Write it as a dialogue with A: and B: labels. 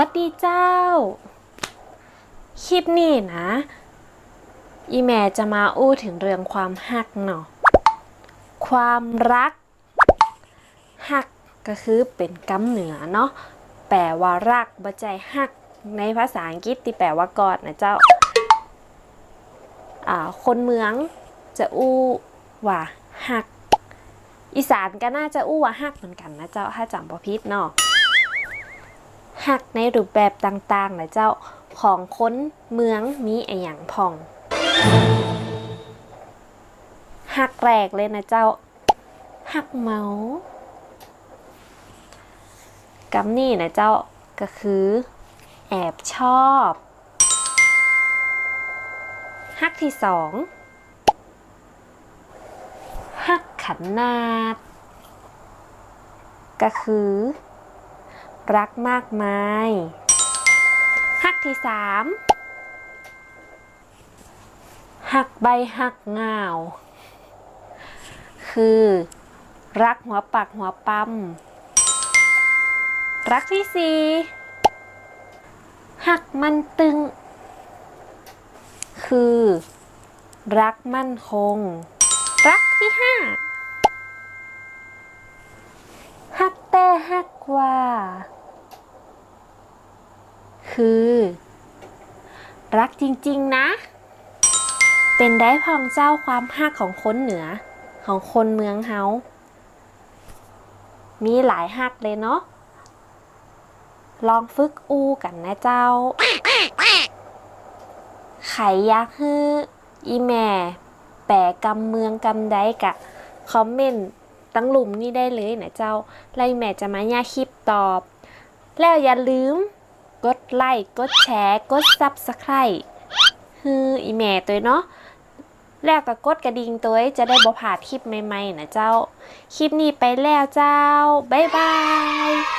A: วัดดีเจ้าคลิปนี้นะอีแม่จะมาอู้ถึงเรื่องความฮักเนาะความรักฮักก็คือเป็นกำเหนือเนาะแปลว่ารักบ่ใจฮักในภาษาอังกฤษที่แปลว่ากอดนะเจ้าคนเมืองจะอู้ว่าฮักอีสานก็น่าจะอู้ว่าฮักเหมือนกันนะเจ้าถ้าจำบ่ผิดเนาะฮักในรูปแบบต่างๆนะเจ้าของคนเมืองมีไอหยังพ่องฮักแรกเลยนะเจ้าฮักเมากับนี่นะเจ้าก็คือแอบชอบฮักที่สองฮักขันนาดก็คือรักมากมายฮักที่สามฮักใบฮักงาวคือรักหัวปักหัวปั๊มรักที่สี่ฮักมันตึงคือรักมั่นคงรักที่ห้าฮักแต่ฮักว่าคือรักจริงๆนะเป็นได้พองเจ้าความฮักของคนเหนือของคนเมืองเฮามีหลายฮักเลยเนาะลองฝึกอู้กันนะเจ้าไขอยากฮืออีแม่แปะกำเมืองกำใดกะคอมเมนต์ตั้งหลุมนี่ได้เลยนะเจ้าไล่แม่จะมาย่าคลิปตอบแล้วอย่าลืมกดไลค์กดแชร์กดซับสไครต์ฮืออีแม่ตัวเนาะแล้วก็กดกระดิ่งตัวจะได้บ่พลาดคลิปใหม่ๆนะเจ้าคลิปนี้ไปแล้วเจ้าบ๊ายบาย